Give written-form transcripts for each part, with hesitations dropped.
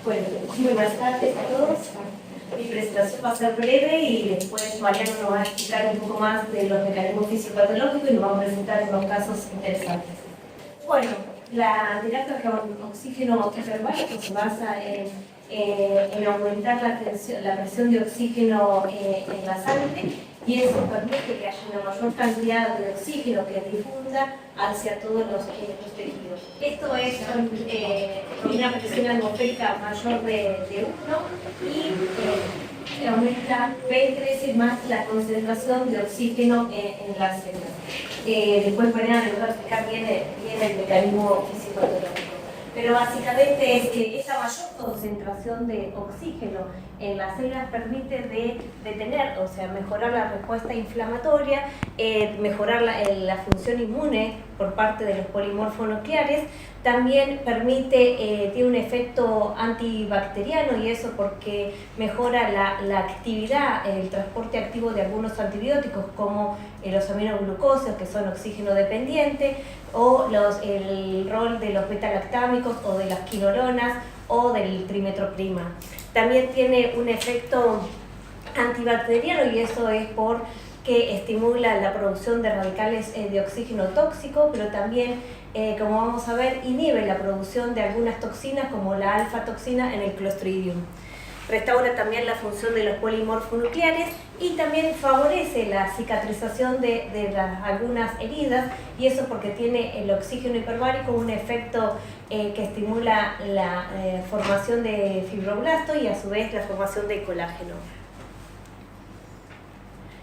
Bueno, buenas tardes a todos. Mi presentación va a ser breve y después Mariano nos va a explicar un poco más de los mecanismos fisiopatológicos y nos va a presentar unos casos interesantes. Bueno, la terapia con oxígeno hiperbárico se basa en aumentar la presión de oxígeno en la sangre, y eso permite que haya una mayor cantidad de oxígeno que difunda hacia todos los tejidos. Esto es una presión atmosférica mayor de 1 y aumenta 20 veces más la concentración de oxígeno en las células. Después Mariana nos va a explicar bien el mecanismo fisiopatológico. Pero básicamente es que esa mayor concentración de oxígeno en las células permite detener, o sea, mejorar la respuesta inflamatoria, mejorar la función inmune por parte de los polimorfos nucleares. También tiene un efecto antibacteriano, y eso porque mejora la actividad, el transporte activo de algunos antibióticos como los aminoglucósidos, que son oxígeno dependientes, o el rol de los beta-lactámicos o de las quinolonas o del trimetroprima. También tiene un efecto antibacteriano, y eso es porque estimula la producción de radicales de oxígeno tóxico, pero también, como vamos a ver, inhibe la producción de algunas toxinas como la alfa-toxina en el Clostridium. Restaura también la función de los polimorfos nucleares y también favorece la cicatrización de algunas heridas, y eso porque tiene el oxígeno hiperbárico un efecto que estimula la formación de fibroblastos y a su vez la formación de colágeno.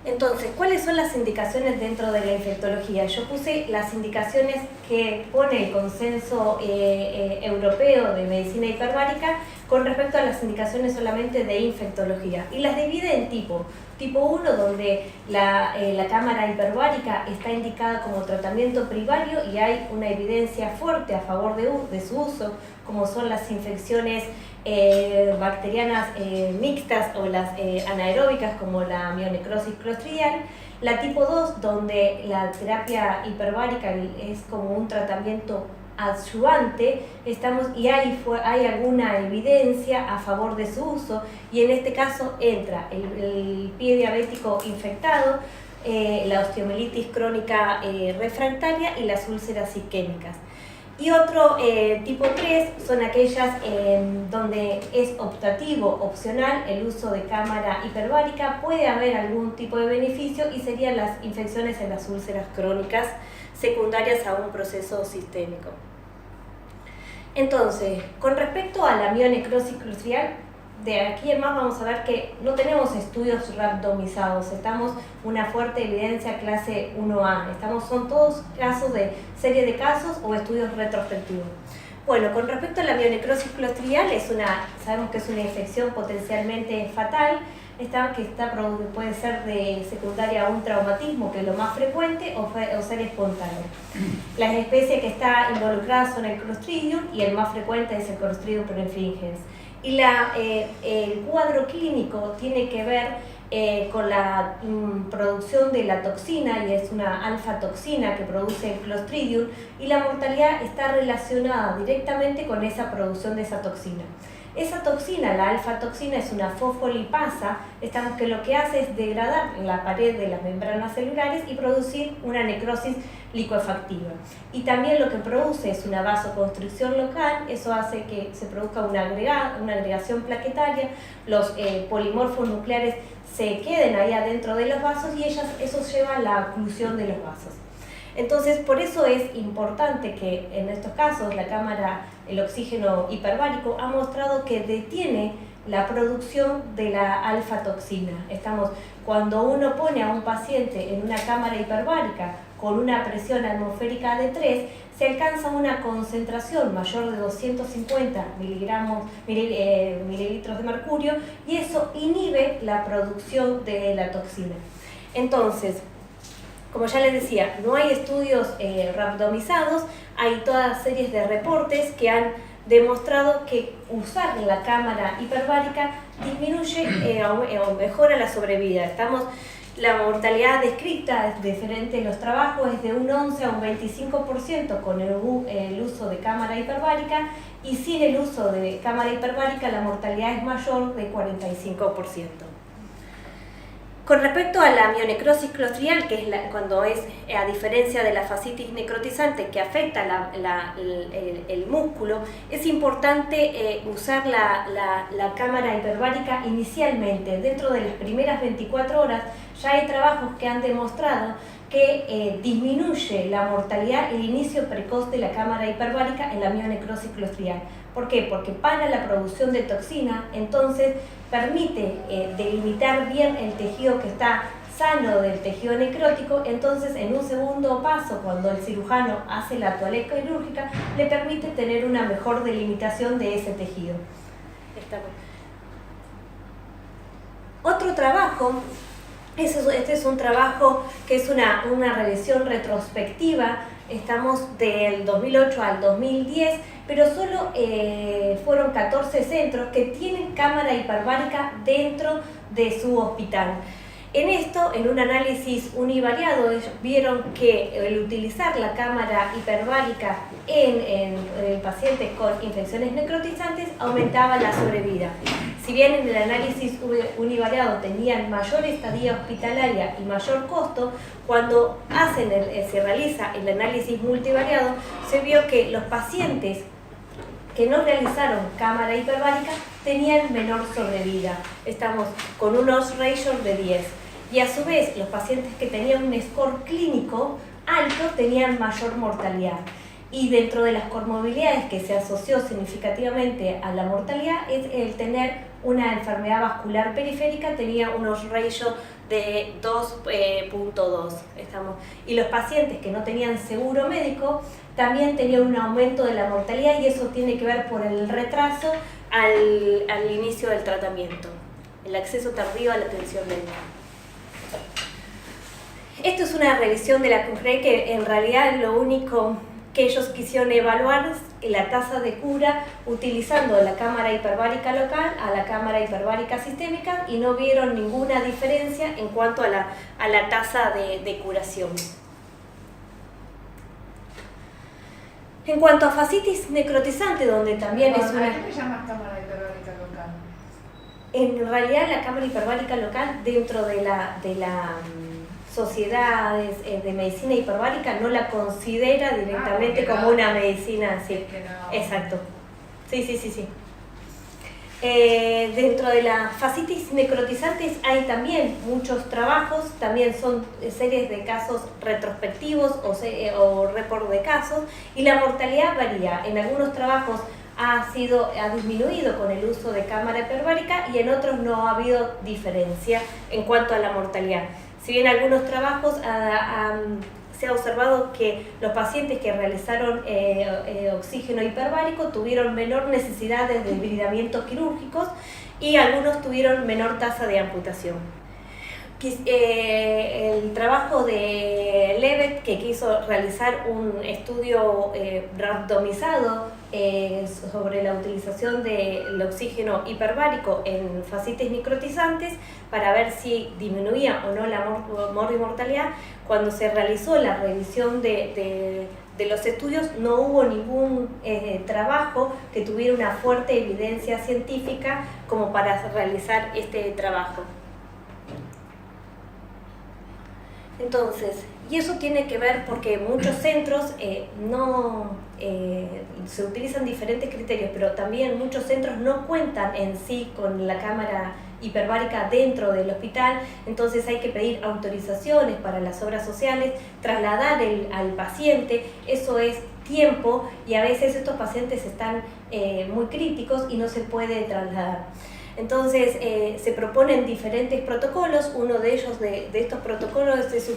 Entonces, ¿cuáles son las indicaciones dentro de la infectología? Yo puse las indicaciones que pone el consenso europeo de medicina hiperbárica con respecto a las indicaciones solamente de infectología, y las divide en tipo 1, donde la cámara hiperbárica está indicada como tratamiento primario y hay una evidencia fuerte a favor de su uso, como son las infecciones bacterianas mixtas o las anaeróbicas como la myonecrosis clostridial. La tipo 2, donde la terapia hiperbárica es como un tratamiento adyuvante, y hay alguna evidencia a favor de su uso, y en este caso entra el pie diabético infectado, la osteomielitis crónica refractaria y las úlceras isquémicas. Y otro tipo 3 son aquellas donde es optativo, opcional, el uso de cámara hiperbárica. Puede haber algún tipo de beneficio, y serían las infecciones en las úlceras crónicas secundarias a un proceso sistémico. Entonces, con respecto a la myonecrosis clostridial, de aquí en más vamos a ver que no tenemos estudios randomizados, estamos una fuerte evidencia clase 1A, son todos casos de serie de casos o estudios retrospectivos. Bueno, con respecto a la myonecrosis clostridial, sabemos que es una infección potencialmente fatal, puede ser de secundaria a un traumatismo, que es lo más frecuente, o ser espontáneo. Las especies que están involucradas son el Clostridium, y el más frecuente es el Clostridium perfringens. Y el cuadro clínico tiene que ver con la producción de la toxina, y es una alfa-toxina que produce el Clostridium, y la mortalidad está relacionada directamente con esa producción de esa toxina. Esa toxina, la alfa-toxina, es una fosfolipasa, que lo que hace es degradar la pared de las membranas celulares y producir una necrosis licuefactiva. Y también lo que produce es una vasoconstricción local, eso hace que se produzca una agregación plaquetaria, los polimorfos nucleares se queden ahí adentro de los vasos, y eso lleva a la oclusión de los vasos. Entonces, por eso es importante que en estos casos el oxígeno hiperbárico ha mostrado que detiene la producción de la alfa-toxina. Cuando uno pone a un paciente en una cámara hiperbárica con una presión atmosférica de 3, se alcanza una concentración mayor de 250 mililitros de mercurio, y eso inhibe la producción de la toxina. Entonces, como ya les decía, no hay estudios randomizados, hay todas series de reportes que han demostrado que usar la cámara hiperbárica disminuye o mejora la sobrevida. La mortalidad descrita es diferente en los trabajos, es de un 11 a un 25% con el uso de cámara hiperbárica, y sin el uso de cámara hiperbárica la mortalidad es mayor de 45%. Con respecto a la mionecrosis clostrial, que es cuando es, a diferencia de la fascitis necrotizante que afecta el músculo, es importante usar la cámara hiperbárica inicialmente. Dentro de las primeras 24 horas ya hay trabajos que han demostrado que disminuye la mortalidad el inicio precoz de la cámara hiperbárica en la mionecrosis clostrial. ¿Por qué? Porque para la producción de toxina, entonces permite delimitar bien el tejido que está sano del tejido necrótico. Entonces, en un segundo paso, cuando el cirujano hace la toaleta quirúrgica, le permite tener una mejor delimitación de ese tejido. Otro trabajo, este es un trabajo que es una revisión retrospectiva. Estamos del 2008 al 2010, pero solo fueron 14 centros que tienen cámara hiperbárica dentro de su hospital. En esto, en un análisis univariado, ellos vieron que el utilizar la cámara hiperbárica en pacientes con infecciones necrotizantes aumentaba la sobrevida. Si bien en el análisis univariado tenían mayor estadía hospitalaria y mayor costo, cuando se realiza el análisis multivariado, se vio que los pacientes que no realizaron cámara hiperbárica tenían menor sobrevida. Estamos con un odds ratio de 10. Y a su vez, los pacientes que tenían un score clínico alto tenían mayor mortalidad. Y dentro de las comorbilidades que se asoció significativamente a la mortalidad es el tener una enfermedad vascular periférica, tenía unos ratios de 2.2. Y los pacientes que no tenían seguro médico también tenían un aumento de la mortalidad, y eso tiene que ver por el retraso al inicio del tratamiento, el acceso tardío a la atención médica. Esto es una revisión de la CUNCRE, que en realidad lo único que ellos quisieron evaluar es la tasa de cura utilizando la cámara hiperbárica local a la cámara hiperbárica sistémica, y no vieron ninguna diferencia en cuanto a la tasa de curación. En cuanto a fascitis necrotizante, donde también es una... ¿Qué se llama cámara hiperbárica local? En realidad la cámara hiperbárica local dentro de la sociedades de medicina hiperbárica no la considera directamente como una medicina así. Exacto. Sí. Dentro de las fascitis necrotizantes hay también muchos trabajos, también son series de casos retrospectivos o report de casos, y la mortalidad varía. En algunos trabajos ha disminuido con el uso de cámara hiperbárica, y en otros no ha habido diferencia en cuanto a la mortalidad. Si bien en algunos trabajos se ha observado que los pacientes que realizaron oxígeno hiperbárico tuvieron menor necesidad de debridamientos quirúrgicos, y algunos tuvieron menor tasa de amputación. El trabajo de Levet, que quiso realizar un estudio randomizado sobre la utilización del oxígeno hiperbárico en fascitis necrotizantes para ver si disminuía o no la morbimortalidad, cuando se realizó la revisión de los estudios no hubo ningún trabajo que tuviera una fuerte evidencia científica como para realizar este trabajo. Entonces, y eso tiene que ver porque muchos centros se utilizan diferentes criterios, pero también muchos centros no cuentan en sí con la cámara hiperbárica dentro del hospital. Entonces hay que pedir autorizaciones para las obras sociales, trasladar al paciente, eso es tiempo, y a veces estos pacientes están muy críticos y no se puede trasladar. Entonces se proponen diferentes protocolos. Uno de ellos, de estos protocolos, es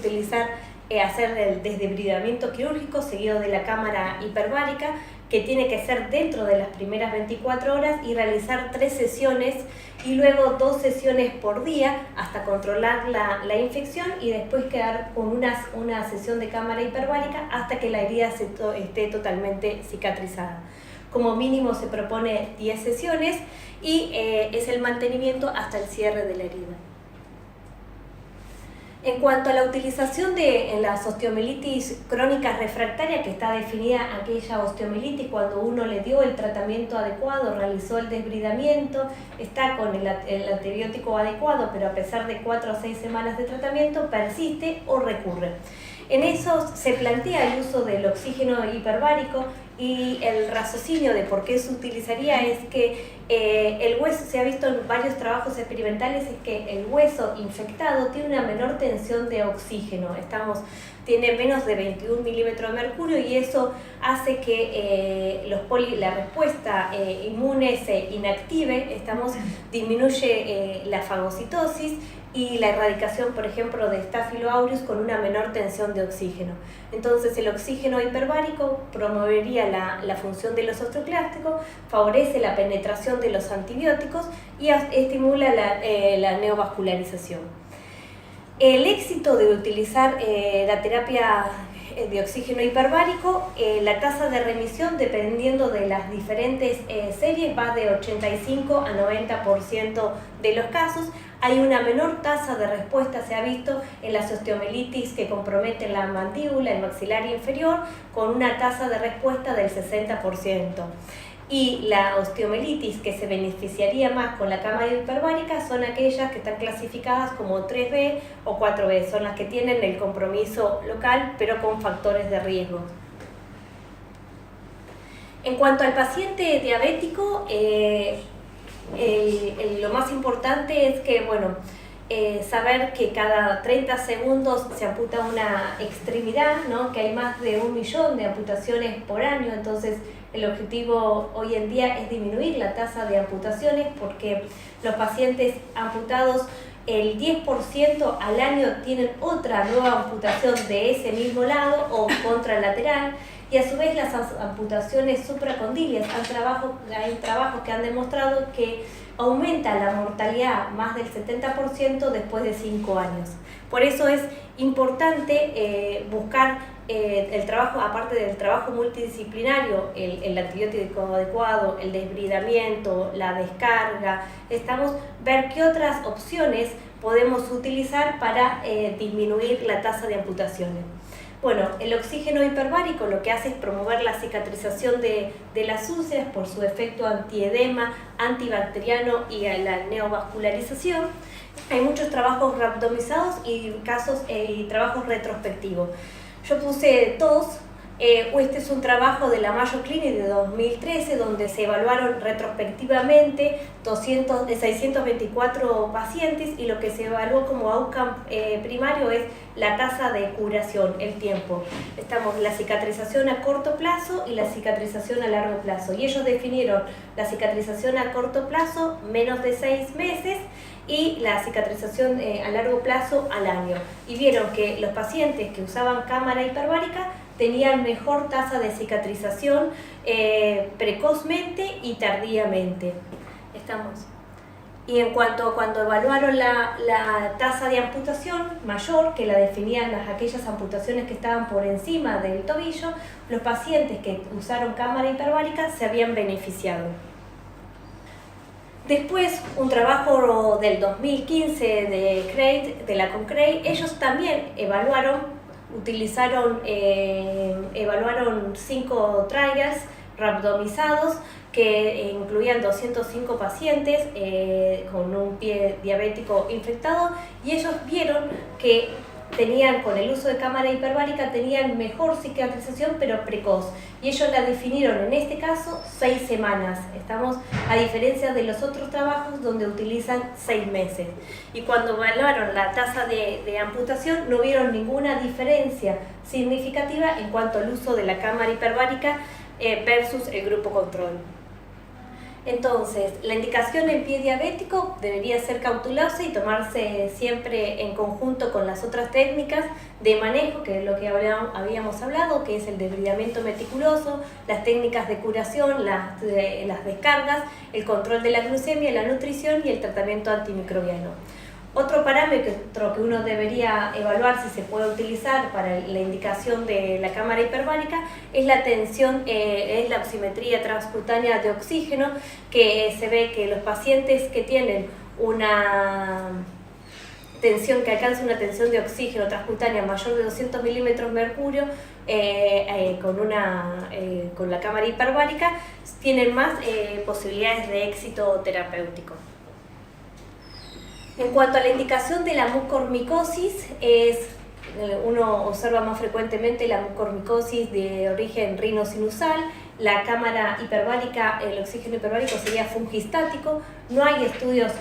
hacer el desdebridamiento quirúrgico seguido de la cámara hiperbárica, que tiene que ser dentro de las primeras 24 horas, y realizar 3 sesiones y luego 2 sesiones por día hasta controlar la infección, y después quedar con una sesión de cámara hiperbárica hasta que la herida esté totalmente cicatrizada. Como mínimo se propone 10 sesiones y es el mantenimiento hasta el cierre de la herida. En cuanto a la utilización en las osteomielitis crónicas refractarias, que está definida aquella osteomielitis cuando uno le dio el tratamiento adecuado, realizó el desbridamiento, está con el antibiótico adecuado, pero a pesar de 4 a 6 semanas de tratamiento persiste o recurre. En eso se plantea el uso del oxígeno hiperbárico, y el raciocinio de por qué se utilizaría es que el hueso, se ha visto en varios trabajos experimentales, es que el hueso infectado tiene una menor tensión de oxígeno, tiene menos de 21 milímetros de mercurio, y eso hace que la respuesta inmune se inactive, disminuye la fagocitosis y la erradicación, por ejemplo, de Staphylo aureus con una menor tensión de oxígeno. Entonces, el oxígeno hiperbárico promovería la función de los osteoclásticos, favorece la penetración de los antibióticos y estimula la neovascularización. El éxito de utilizar la terapia de oxígeno hiperbárico, la tasa de remisión, dependiendo de las diferentes series, va de 85 a 90% de los casos. Hay una menor tasa de respuesta, se ha visto en las osteomielitis que comprometen la mandíbula, el maxilar inferior, con una tasa de respuesta del 60%. Y la osteomielitis que se beneficiaría más con la cámara hiperbárica son aquellas que están clasificadas como 3B o 4B, son las que tienen el compromiso local pero con factores de riesgo. En cuanto al paciente diabético, lo más importante es que, saber que cada 30 segundos se amputa una extremidad, ¿no? Que hay más de 1 millón de amputaciones por año, entonces el objetivo hoy en día es disminuir la tasa de amputaciones, porque los pacientes amputados, el 10% al año tienen otra nueva amputación de ese mismo lado o contralateral, y a su vez las amputaciones supracondilias, hay trabajos que han demostrado que aumenta la mortalidad más del 70% después de 5 años. Por eso es importante buscar el trabajo, aparte del trabajo multidisciplinario, el antibiótico adecuado, el desbridamiento, la descarga, ver qué otras opciones podemos utilizar para disminuir la tasa de amputaciones. Bueno, el oxígeno hiperbárico lo que hace es promover la cicatrización de las úlceras por su efecto antiedema, antibacteriano y la neovascularización. Hay muchos trabajos randomizados y trabajos retrospectivos. Yo puse tos. Este es un trabajo de la Mayo Clinic de 2013, donde se evaluaron retrospectivamente 624 pacientes, y lo que se evaluó como outcome primario es la tasa de curación, el tiempo. La cicatrización a corto plazo y la cicatrización a largo plazo. Y ellos definieron la cicatrización a corto plazo menos de 6 meses y la cicatrización a largo plazo al año. Y vieron que los pacientes que usaban cámara hiperbárica tenían mejor tasa de cicatrización precozmente y tardíamente. Y en cuanto a cuando evaluaron la tasa de amputación mayor, que la definían aquellas amputaciones que estaban por encima del tobillo, los pacientes que usaron cámara hiperbárica se habían beneficiado. Después, un trabajo del 2015 de la Concrate, ellos también evaluaron 5 trials randomizados que incluían 205 pacientes con un pie diabético infectado, y ellos vieron que con el uso de cámara hiperbárica tenían mejor cicatrización pero precoz, y ellos la definieron en este caso 6 semanas, a diferencia de los otros trabajos donde utilizan 6 meses. Y cuando evaluaron la tasa de amputación no vieron ninguna diferencia significativa en cuanto al uso de la cámara hiperbárica versus el grupo control. Entonces, la indicación en pie diabético debería ser cautelosa y tomarse siempre en conjunto con las otras técnicas de manejo, que es lo que habíamos hablado, que es el desbridamiento meticuloso, las técnicas de curación, las descargas, el control de la glucemia, la nutrición y el tratamiento antimicrobiano. Otro parámetro que uno debería evaluar si se puede utilizar para la indicación de la cámara hiperbárica es la tensión, es la oximetría transcutánea de oxígeno, que se ve que los pacientes que tienen tensión, que alcanza una tensión de oxígeno transcutánea mayor de 200 milímetros mercurio con la cámara hiperbárica, tienen más posibilidades de éxito terapéutico. En cuanto a la indicación de la mucormicosis, uno observa más frecuentemente la mucormicosis de origen rinosinusal. La cámara hiperbárica, el oxígeno hiperbárico sería fungistático. No hay estudios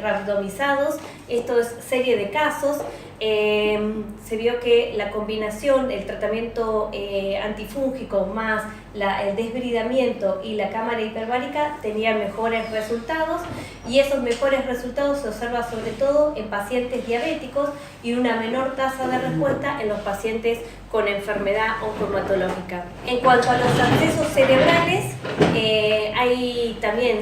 randomizados, esto es serie de casos. Se vio que la combinación, el tratamiento antifúngico más el desbridamiento y la cámara hiperbárica tenían mejores resultados, y esos mejores resultados se observan sobre todo en pacientes diabéticos y una menor tasa de respuesta en los pacientes con enfermedad oncohematológica. En cuanto a los abscesos cerebrales, hay también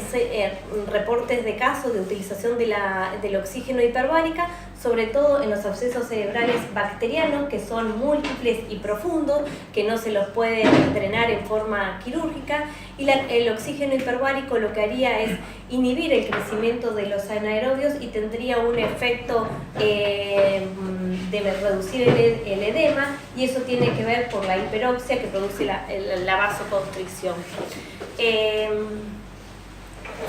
reportes de casos de utilización del oxígeno hiperbárica, sobre todo en los abscesos cerebrales bacterianos, que son múltiples y profundos, que no se los puede drenar en forma quirúrgica, y el oxígeno hiperbárico lo que haría es inhibir el crecimiento de los anaerobios y tendría un efecto de reducir el edema, y eso tiene que ver por la hiperoxia que produce la vasoconstricción.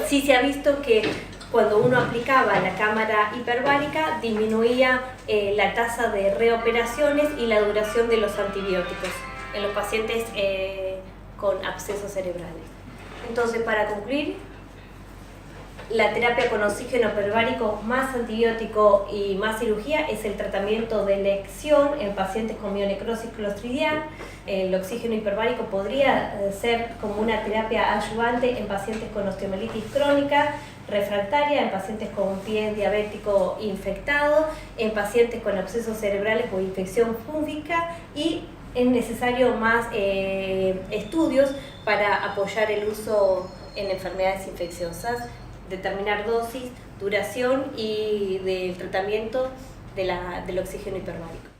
Sí se ha visto que cuando uno aplicaba la cámara hiperbárica disminuía la tasa de reoperaciones y la duración de los antibióticos en los pacientes con abscesos cerebrales. Entonces, para concluir, la terapia con oxígeno hiperbárico más antibiótico y más cirugía es el tratamiento de elección en pacientes con mionecrosis clostridial. El oxígeno hiperbárico podría ser como una terapia adyuvante en pacientes con osteomielitis crónica refractaria, en pacientes con pie diabético infectado, en pacientes con abscesos cerebrales o infección fúngica, y es necesario más estudios para apoyar el uso en enfermedades infecciosas, determinar dosis, duración y del tratamiento del oxígeno hiperbárico.